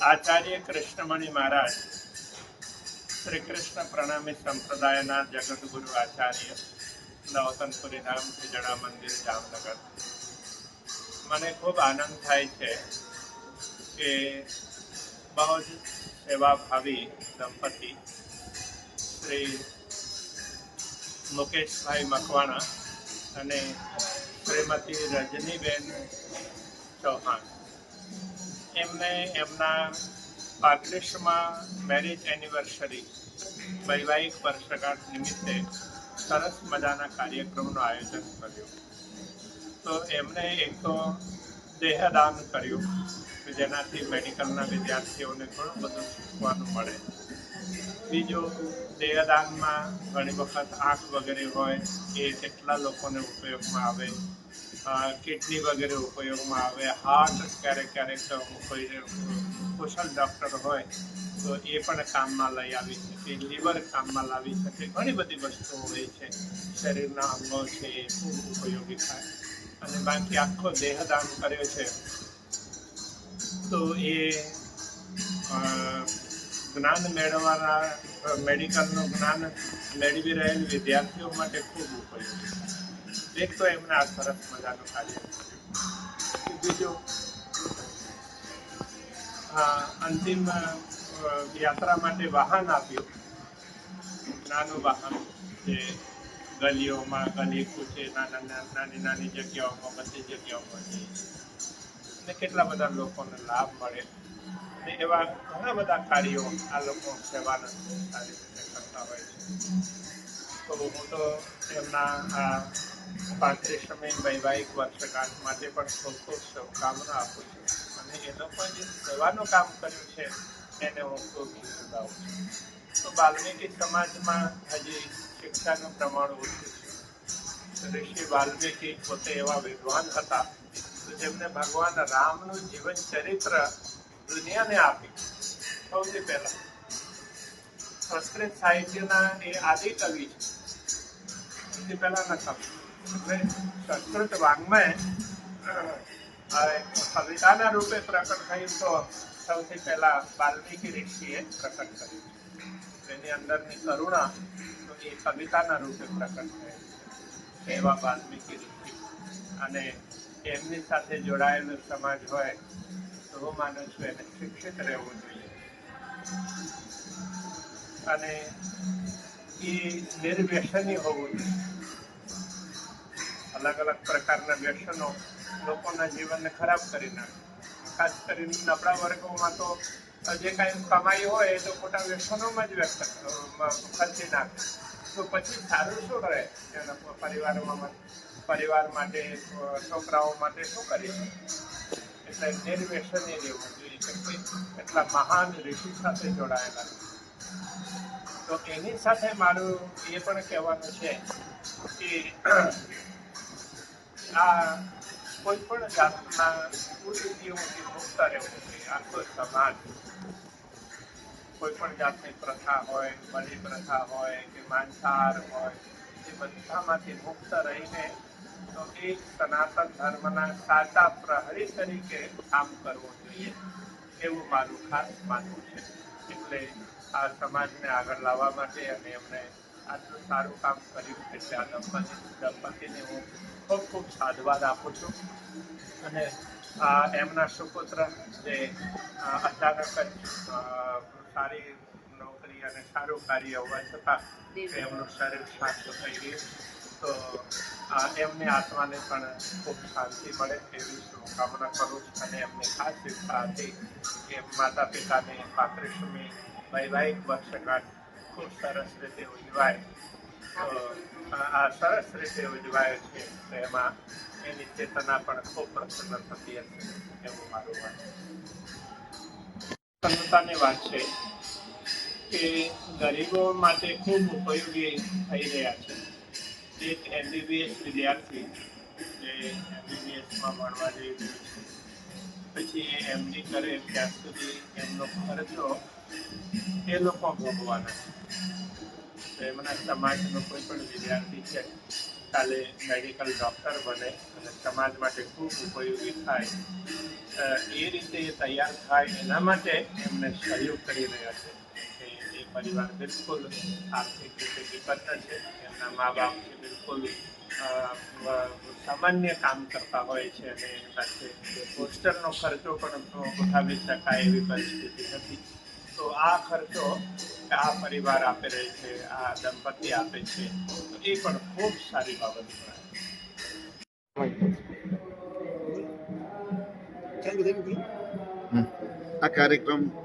આચાર્ય કૃષ્ણમણિ મહારાજ શ્રી કૃષ્ણ પ્રણામી સંપ્રદાયના જગતગુરુ આચાર્ય નવતનપુરી ધામ ખીજડા મંદિર જામનગર. મને ખૂબ આનંદ થાય છે કે બહુ જ સેવાભાવી દંપતી શ્રી મુકેશભાઈ મકવાણા અને શ્રીમતી રજનીબેન ચૌહાણ એમને એમના 35માં મેરેજ એનિવર્સરી વૈવાહિક વર્ષગાંઠ નિમિત્તે સરસ મજાના કાર્યક્રમનું આયોજન કર્યું. તો એમને એક તો દેહદાન કર્યું કે જેનાથી મેડિકલના વિદ્યાર્થીઓને ઘણું બધું શીખવાનું મળે. બીજું, દેહદાનમાં ઘણી વખત આંખ વગેરે હોય એ કેટલા લોકોને ઉપયોગમાં આવે, કિડની વગેરે ઉપયોગમાં આવે, હાર્ટ ક્યારેક કોઈ કુશળ ડૉક્ટર હોય તો એ પણ કામમાં લઈ આવી શકે, લીવર કામમાં લાવી શકે, ઘણી બધી વસ્તુઓ હોય છે, શરીરના અંગો છે એ ખૂબ ઉપયોગી થાય. અને બાકી આખો દેહદાન કર્યો છે તો એ જ્ઞાન મેળવવાના, મેડિકલનું જ્ઞાન મેળવી રહેલ વિદ્યાર્થીઓ માટે ખૂબ ઉપયોગી. એક તો એમને આ સરસ મજાનું કાર્ય કર્યું. બીજું, અંતિમ યાત્રા માટે વાહન આપ્યું, નાનું વાહન જે ગલીઓમાં, ગલી કૂચે, નાની નાની જગ્યાઓમાં, બધી જગ્યાઓમાં જઈએ અને કેટલા બધા લોકોને લાભ મળે. અને એવા ઘણા બધા કાર્યો આ લોકો સેવાના સારી રીતે કરતા હોય છે. તો હું તો એમના આ 35મી વૈવાહિક વર્ષગાંઠ માટે પણ ખૂબ ખૂબ શુભકામના આપું છું. અને એ લોકોએ જે સેવાનું કામ કર્યું છે એને હું ખૂબ બિરદાવું છું. તો વાલ્મીકી સમાજમાં હજી શિક્ષાનું પ્રમાણ ઓછું છે. ઋષિ વાલ્મીકી પોતે એવા વિદ્વાન હતા જેમને ભગવાન રામનું જીવન ચરિત્ર દુનિયાને આપી. સૌથી પહેલા સંસ્કૃત સાહિત્યના એ આદિ કવિ છે. સૌથી પહેલાના કવિ એટલે સંસ્કૃત વાङ्મય કવિતાના રૂપે પ્રકટ થયું તો સૌથી પહેલા વાલ્મીકી ઋષિએ પ્રકટ કર્યું. એની અંદરની કરુણા તો એ કવિતાના રૂપે પ્રકટ થયેલ છે. એવા વાલ્મીકી ઋષિ અને એમની સાથે જોડાયેલો સમાજ હોય તો હું માનું છું એને શિક્ષિત રહેવું જોઈએ. અને એ નિર્વ્યસની હોવું જોઈએ. અલગ અલગ પ્રકારના વ્યસનો લોકોના જીવનને ખરાબ કરી નાખે. ખાસ કરીને નબળા વર્ગોમાં તો જે કાંઈ કમાઈ હોય એ તો ખોટા વ્યસનોમાં જ ખર્ચી નાખે. તો પછી સારું શું રહે? એના પરિવાર માટે, છોકરાઓ માટે શું કરી શકે? એટલે નિર્વ્યસની રહેવું જોઈએ. કે કોઈ એટલા મહાન ઋષિ સાથે જોડાયેલા. તો એની સાથે મારું એ પણ કહેવાનું છે કે આ કોઈ પણ જાતના કુરીતિઓથી મુક્ત રહેવું જોઈએ. આખો સમાજ કોઈ પણ જાતની પ્રથા હોય, બલિ પ્રથા હોય કે માંસાહાર હોય, એ બધામાંથી મુક્ત રહીને તો એક સનાતન ધર્મના સાચા પ્રહરી તરીકે કામ કરવું જોઈએ એવું મારું ખાસ માનવું છે. એટલે આ સમાજને આગળ લાવવા માટે અને એમને આટલું સારું કામ કર્યું એટલે આ દંપતીને હું ખૂબ ખૂબ સાધુવાદ આપું છું. અને એમના સુપુત્ર જે અચાનક જ સારી નોકરી અને સારું કાર્ય હોવા છતાં એમનું શરીર શાંત થઈ ગયું તો એમની આત્માને પણ ખૂબ શાંતિ મળે એવી શુભકામના કરું છું. અને એમની ખાસ ઈચ્છા હતી કે માતા પિતાની 35મી વૈવાહિક વર્ષગાંઠ ખૂબ સરસ રીતે ઉજવાય. તો આ સરસ રીતે ઉજવાય છે તો એમાં એની ચેતના પણ ખૂબ પ્રસન્ન થતી હશે એવું મારું માનવું. પ્રસન્નતાની વાત છે કે ગરીબો માટે ખૂબ ઉપયોગી થઈ રહ્યા છે. એક MBBS વિદ્યાર્થી જે MBBSમાં ભણવા જઈ રહ્યો છે, પછી એ MD કરે ત્યાં સુધી એમનો ખર્ચો એ લોકો ભોગવાના છે. એમના સમાજનો કોઈ પણ વિદ્યાર્થી છે કાલે મેડિકલ ડૉક્ટર બને અને સમાજ માટે ખૂબ ઉપયોગી થાય એ રીતે તૈયાર થાય એના માટે એમને સહયોગ કરી રહ્યા છે. કે એ પરિવાર બિલકુલ આર્થિક રીતે વિપન્ન છે, એમના મા બાપ છે બિલકુલ સામાન્ય કામ કરતા હોય છે અને એની પાસે હોસ્ટેલનો ખર્ચો પણ ઉઠાવી શકાય એવી પરિસ્થિતિ નથી. તો આ ખર્ચો આ પરિવાર આપે રહે છે, આ દંપતી આપે છે, તો એ પણ ખૂબ સારી બાબત ગણાય. આ કાર્યક્રમમાં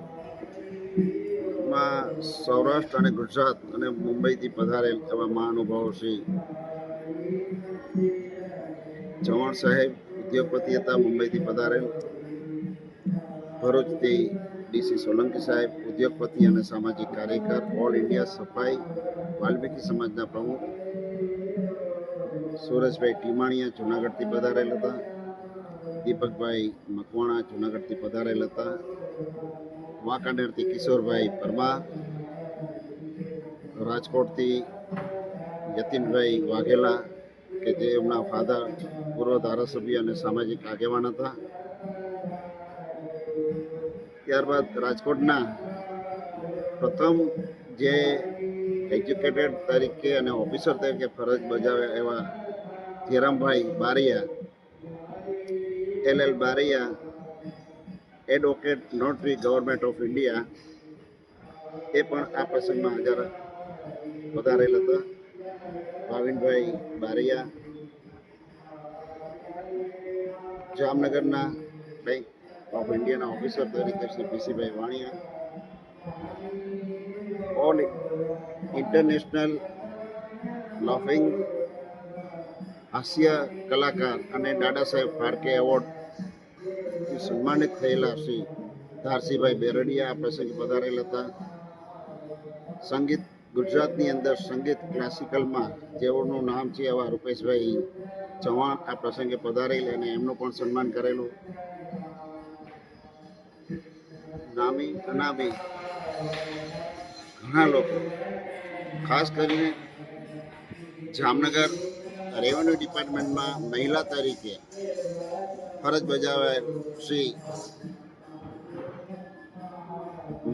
સૌરાષ્ટ્ર અને ગુજરાત અને મુંબઈથી પધારેલ એવા મહાનુભાવો શ્રી ચૌહાણ સાહેબ ઉદ્યોગપતિ હતા, મુંબઈથી પધારેલ. ભરૂચથી ડીસી સોલંકી સાહેબ ઉદ્યોગપતિ અને સામાજિક કાર્યકર, ઓલ ઇન્ડિયા સફાઈ વાલ્મીકી સમાજના પ્રમુખ. સુરેશભાઈ ટીમાણીયા જુનાગઢથી પધારેલ હતા. દીપકભાઈ મકવાણા જુનાગઢથી પધારેલ હતા. વાંકાનેરથી કિશોરભાઈ પરમાર, રાજકોટથી યતિનભાઈ વાઘેલા કે જે એમના ફાધર પૂર્વ ધારાસભ્ય અને સામાજિક આગેવાન હતા. ત્યારબાદ રાજકોટના પ્રથમ જે એજ્યુકેટેડ તરીકે અને ઓફિસર તરીકે ફરજ બજાવ્યા એવા Dhirambhai Baraiya, LL Baraiya, advocate notary government of India, એ પણ આ પ્રસંગમાં હાજર પધારેલ હતા. ભાવિનભાઈ બારૈયા, જામનગરના બેંક ઓફ ઇન્ડિયાના ઓફિસર તરીકે શ્રી પીસીભાઈ વાણિયા, ઓલ ઇન્ટરનેશનલ લાફિંગ હાસ્ય કલાકાર અને દાદા સાહેબ ફાળકે એવોર્ડ સન્માનિત થયેલા શ્રી ધારસીભાઈ બેરડિયા આ પ્રસંગે પધારેલ હતા. સંગીત ગુજરાતની અંદર સંગીત ક્લાસિકલમાં જેઓનું નામ છે એવા રૂપેશભાઈ ચૌહાણ આ પ્રસંગે પધારેલ અને એમનું પણ સન્માન કરેલું. નામી અનામી ઘણા લોકો, ખાસ કરીને જામનગર રેવન્યુ ડિપાર્ટમેન્ટમાં મહિલા તરીકે ફરજ બજાવે શ્રી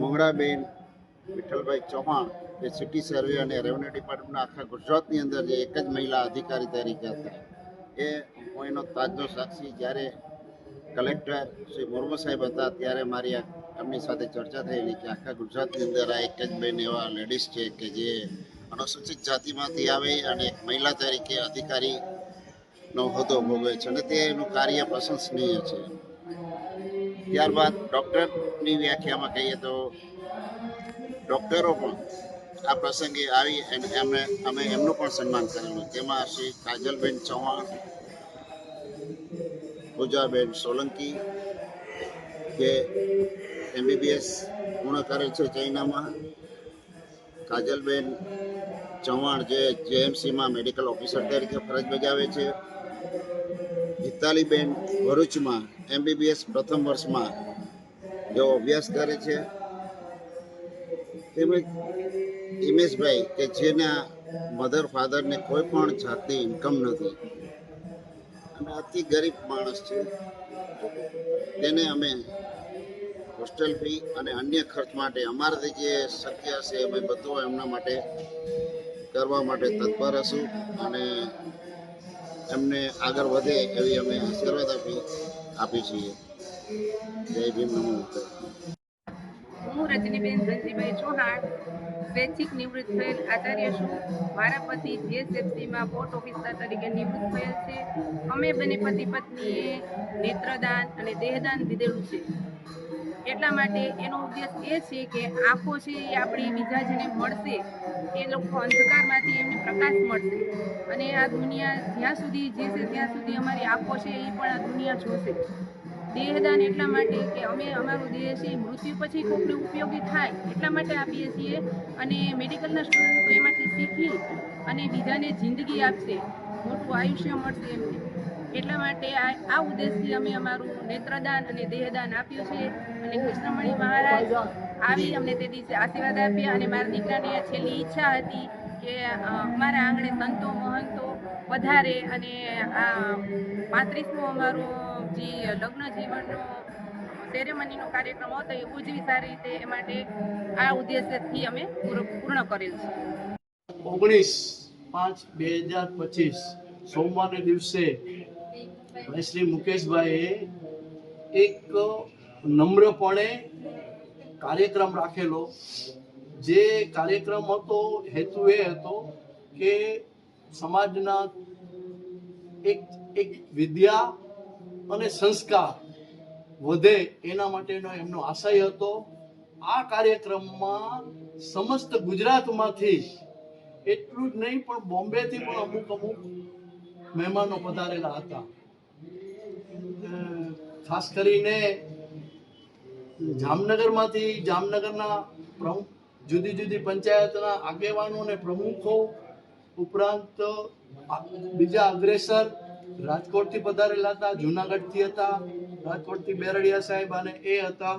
મંગળાબેન વિઠ્ઠલભાઈ ચૌહાણ, એ સિટી સર્વે અને રેવન્યુ ડિપાર્ટમેન્ટના આખા ગુજરાતની અંદર જે એક જ મહિલા અધિકારી તરીકે હતા. એ હું એનો તાજનો સાક્ષી. જ્યારે કલેક્ટર શ્રી મુર્મુ સાહેબ હતા ત્યારે મારી એમની સાથે ચર્ચા થયેલી કે આખા ગુજરાતની અંદર આ એક જ બેન એવા લેડીઝ છે કે જે અનુસૂચિત જાતિમાંથી આવે અને એક મહિલા તરીકે અધિકારીનો હોદ્દો ભોગવે છે અને તેનું કાર્ય પ્રશંસનીય છે. ત્યારબાદ ડૉક્ટરની વ્યાખ્યામાં કહીએ તો ડૉક્ટરો પણ આ પ્રસંગે આવી અને અમે એમનું પણ સન્માન કરેલું. તેમાં શ્રી કાજલબેન ચૌહાણ, પૂજાબેન સોલંકી જે MBBS પૂર્ણ કરેલ છે ચૈનામાં, કાજલબેન ચૌહાણ જે JMCમાં મેડિકલ ઓફિસર તરીકે ફરજ બજાવે છે, હિતાલીબેન ભરૂચમાં MBBS પ્રથમ વર્ષમાં જેઓ અભ્યાસ કરે છે, તેમજ હિમેશભાઈ કે જેના મધર ફાધરને કોઈ પણ જાતની ઇન્કમ નથી અને અતિ ગરીબ માણસ છે. તેને અમે હોસ્ટેલ ફી અને અન્ય ખર્ચ માટે અમારાથી જે શક્ય હશે અમે બધું એમના માટે કરવા માટે તત્પર હશું અને એમને આગળ વધે એવી અમે આશીર્વાદ આપી છીએ. જય ભીમ, નમો બુદ્ધાય. હું રજનીબેન ધનજીભાઈ ચૌહાણ સ્વૈચ્છિક નિવૃત્ત થયેલ આચાર્ય છું. મારા પતિ GSFCમાં પોર્ટ ઓફિસર તરીકે નિવૃત્ત થયેલ છે. અમે બંને પતિ પત્નીએ નેત્રદાન અને દેહદાન દીધેલું છે. એટલા માટે એનો ઉદ્દેશ એ છે કે આંખો છે એ આપણી બીજા જેને મળશે એ લોકો અંધકારમાંથી એમને પ્રકાશ મળશે અને આ દુનિયા જ્યાં સુધી જીવશે ત્યાં સુધી અમારી આંખો છે એ પણ આ દુનિયા જોશે. દેહદાન એટલા માટે કે અમે અમારું દેહ છે મૃત્યુ પછી કોઈને ઉપયોગી થાય એટલા માટે આપીએ છીએ અને મેડિકલના સ્ટુડન્ટો એમાંથી શીખી અને બીજાને જિંદગી આપશે, મોટું આયુષ્ય મળશે એમને. એટલા માટે આ ઉદ્દેશથી અમે અમારું નેત્રદાન અને દેહદાન આપ્યું છે અને કૃષ્ણમણી મહારાજ આવી અમને તે દિવસે આશીર્વાદ આપ્યા અને મારા દીકરાની છેલ્લી ઈચ્છા હતી કે અમારા આંગણે સંતો મહંતો વધારે અને આ 35મો અમારો જે લગ્ન જીવનનો સેરેમનીનો કાર્યક્રમ હતો એ ઉજવી સારી રીતે એ માટે આ ઉદ્દેશ્યથી અમે પૂર્ણ કરેલ છે. 19/5/2025 સોમવારના દિવસે ભાઈ શ્રી મુકેશભાઈએ એક નમ્રપણે કાર્યક્રમ રાખેલો. જે કાર્યક્રમ હતો હેતુ એ હતો કે સમાજના એક વિદ્યા અને સંસ્કાર વધે એના માટેનો એમનો આશય હતો. આ કાર્યક્રમમાં સમસ્ત ગુજરાતમાંથી એટલું જ નહીં પણ બોમ્બેથી પણ અમુક મહેમાનો પધારેલા હતા. ખાસ કરીને જામનગરના પ્રમુખ, જુદી જુદી પંચાયતના આગેવાનો અને પ્રમુખો ઉપરાંત બીજા અગ્રેસર રાજકોટથી પધારેલા હતા, જુનાગઢથી હતા, રાજકોટથી બેરડિયા સાહેબ અને એ હતા,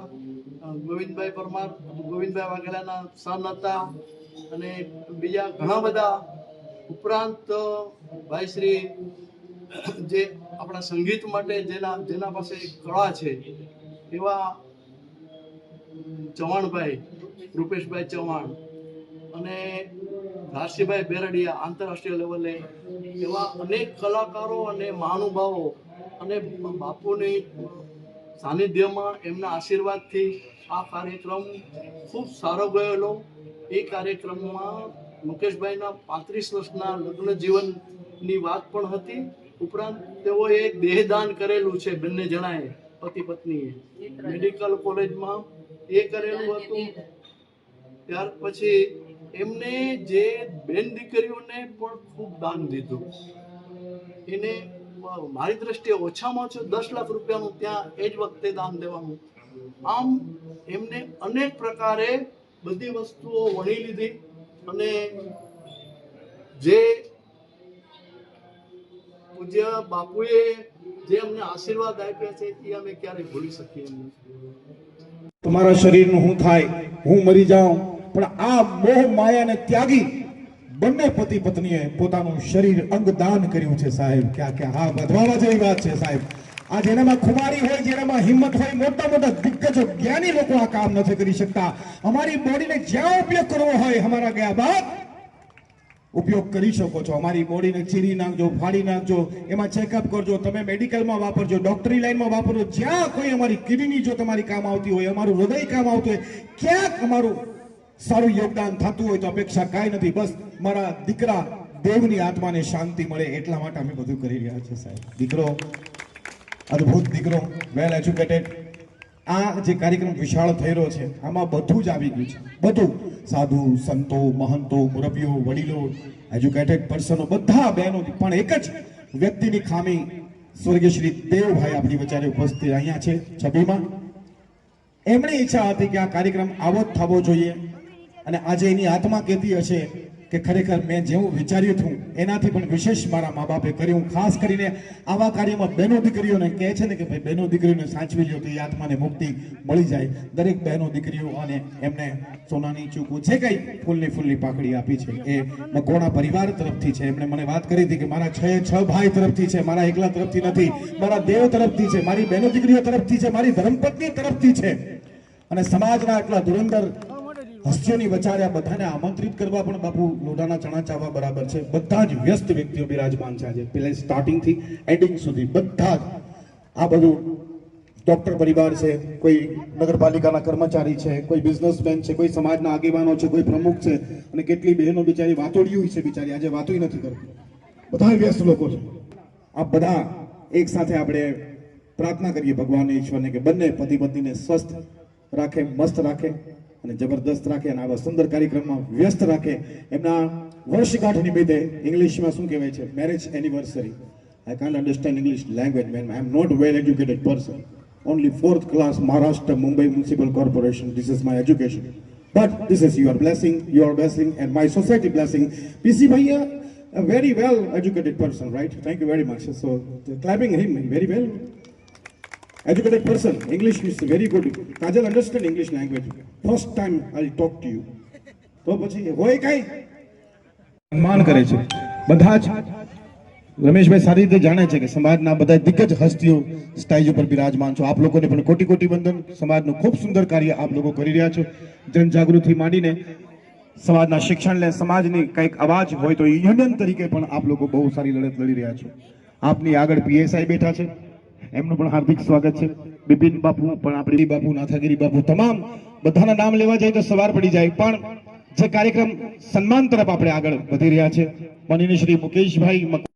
ગોવિંદભાઈ પરમાર, ગોવિંદભાઈ વાઘેલાના સન હતા અને બીજા ઘણા બધા. ઉપરાંત ભાઈ શ્રી જે આપણા સંગીત માટે જેના પાસે કળા છે એવા ચૌહાણભાઈ, રૂપેશભાઈ ચૌહાણ અને રાશીભાઈ બેરડિયા આંતરરાષ્ટ્રીય લેવલે એવા અનેક કલાકારો અને મહાનુભાવો અને બાપુની સાનિધ્યમાં એમના આશીર્વાદથી આ કાર્યક્રમ ખૂબ સારો ગયેલો. એ કાર્યક્રમમાં મુકેશભાઈના 35 વર્ષના લગ્ન જીવનની વાત પણ હતી. ઉપરાંત તેઓએ એક દેહદાન કરેલું છે, બંને જણાએ પતિ પત્નીએ મેડિકલ કોલેજમાં એ કરેલું હતું. ત્યાર પછી એમને જે બેન દીકરીઓને પણ ખૂબ દાન દીધું. એને મારી દ્રષ્ટિએ ઓછામાં ઓછું 10 લાખ રૂપિયાનું ત્યાં એ જ વખતે દાન દેવાનું. આમ એમને અનેક પ્રકારે બધી વસ્તુઓ વણી લીધી અને જે પૂજ્ય બાપુએ જે અમને આશીર્વાદ આપ્યા છે એ અમે ક્યારેય ભૂલી શકીએ એમ નથી. તમારા શરીરનું શું થાય, હું મરી જાઉં, પણ આ મોહ માયાને ત્યાગી બંને પતિ પત્નીએ પોતાનું શરીર અંગ દાન કર્યું છે સાહેબ. ક્યાં હા, વધવા જેવી વાત છે સાહેબ. આ જેનામાં ખુમારી હોય, જેનામાં હિંમત હોય, મોટા મોટા દિગ્ગજો જ્ઞાની લોકો આ કામ નથી કરી શકતા. અમારી બોડીને જ્યાં ઉપયોગ કરવો હોય, અમારા ગયા બાદ ઉપયોગ કરી શકો છો. અમારી બોડીને ચીરી નાખજો, ફાડી નાખજો, એમાં ચેકઅપ કરજો, તમે મેડિકલમાં વાપરજો, ડોક્ટરી લાઈનમાં વાપરજો. જ્યાં કોઈ અમારી કિડની જો તમારી કામ આવતી હોય, અમારું હૃદય કામ આવતું હોય, ક્યાંક અમારું સારું યોગદાન થતું હોય તો અપેક્ષા કાંઈ નથી. બસ મારા દીકરા દેવની આત્માને શાંતિ મળે એટલા માટે અમે બધું કરી રહ્યા છીએ સાહેબ. દીકરો અદ્ભુત દીકરો, વેલ એજ્યુકેટેડ. આ જે કાર્યક્રમ વિશાળ થઈ રહ્યો છે આમાં બધું જ આવી ગયું છે. બધું સાધુ સંતો, મહંતો, મુરબ્બીઓ, વડીલો, એજ્યુકેટેડ પર્સનો બધા બહેનો. પણ એક જ વ્યક્તિની ખામી, સ્વર્ગીય શ્રી દેવભાઈ આપણી વચ્ચે ઉપસ્થિત અહીંયા છે છબીમાં. એમની ઈચ્છા હતી કે આ કાર્યક્રમ આવો જ થવો જોઈએ અને આજે એની આત્મા કહેતી હશે કે ખરેખર મેં જેવું વિચાર્યું હતું એનાથી પણ વિશેષ મારા મા બાપે કર્યું. ખાસ કરીને આવા કાર્યમાં બહેનો દીકરીઓને કહે છે ને કે ભાઈ બહેનો દીકરીઓને સાચવી લ્યો તો એ આત્માને મુક્તિ મળી જાય. દરેક બહેનો દીકરીઓ અને એમને સોનાની ચૂકવું છે કઈ ફૂલની પાકડી આપી છે એ મકવાણા પરિવાર તરફથી છે. એમણે મને વાત કરી હતી કે મારા 6 ભાઈ તરફથી છે, મારા એકલા તરફથી નથી, મારા દેવ તરફથી છે, મારી બહેનો દીકરીઓ તરફથી છે, મારી ધર્મપત્ની તરફથી છે. અને સમાજના આટલા ધુરંધર હસ્તીઓની વચારે આ બધાને આમંત્રિત કરવા પણ બાપુ લોઢાના ચણા ચાવવા બરાબર છે. બધા જ વ્યસ્ત વ્યક્તિઓ બિરાજમાન છે આજે, પેલે સ્ટાર્ટિંગથી એન્ડિંગ સુધી બધા જ. આ બધું ડોક્ટર પરિવાર છે, કોઈ નગરપાલિકાના કર્મચારી છે, કોઈ બિઝનેસમેન છે, કોઈ સમાજના આગેવાનો છે, કોઈ પ્રમુખ છે અને કેટલી બહેનો બિચારી વાતોડિયું છે, બિચારી આજે વાતોય નથી કરતી. બધા વ્યસ્ત લોકો છે. આ બધા એક સાથે આપણે પ્રાર્થના કરીએ ભગવાન ઈશ્વરને કે બંને પતિ પત્નીને સ્વસ્થ રાખે, મસ્ત રાખે અને જબરદસ્ત રાખે અને આવા સુંદર કાર્યક્રમમાં વ્યસ્ત રાખે. એમના વર્ષગાંઠ નિમિત્તે ઇંગ્લિશમાં શું કહેવાય છે, marriage anniversary. I can't understand English language, man. I am not a well-educated person. Only 4th class Maharashtra Mumbai Municipal Corporation. This is my education. But this is your blessing, and my society blessing. PC Bhaiya, a very well-educated person, right? Thank you very much. So clapping him very well. Educated person. English is very good. Kajal understand English language. First time I'll talk to you. તો પછી હોય કઈ સન્માન કરે છે બધા જ રમેશભાઈ સારી રીતે જાણે છે કે સમાજના બધા દિગ્ગજ હસ્તીઓ સ્ટેજ ઉપર બિરાજમાન છો. આપ લોકોને પણ કોટી કોટી વંદન. સમાજનું ખૂબ સુંદર કાર્ય આપ લોકો કરી રહ્યા છો. જનજાગૃતિ માંડીને સમાજના શિક્ષણ લે સમાજની કંઈક અવાજ હોય તો યુનિયન તરીકે પણ આપ લોકો બહુ સારી લડત લડી રહ્યા છો. આપની આગળ પીએસઆઈ બેઠા છે, એમનું પણ હાર્દિક સ્વાગત છે. બિપિન બાપુ પણ આપણી બાપુ, નાથાગીરી બાપુ, તમામ બધાના નામ લેવા જાય તો સવાર પડી જાય. પણ જે કાર્યક્રમ સન્માન તરફ આપણે આગળ વધી રહ્યા છે, માનનીય શ્રી મુકેશભાઈ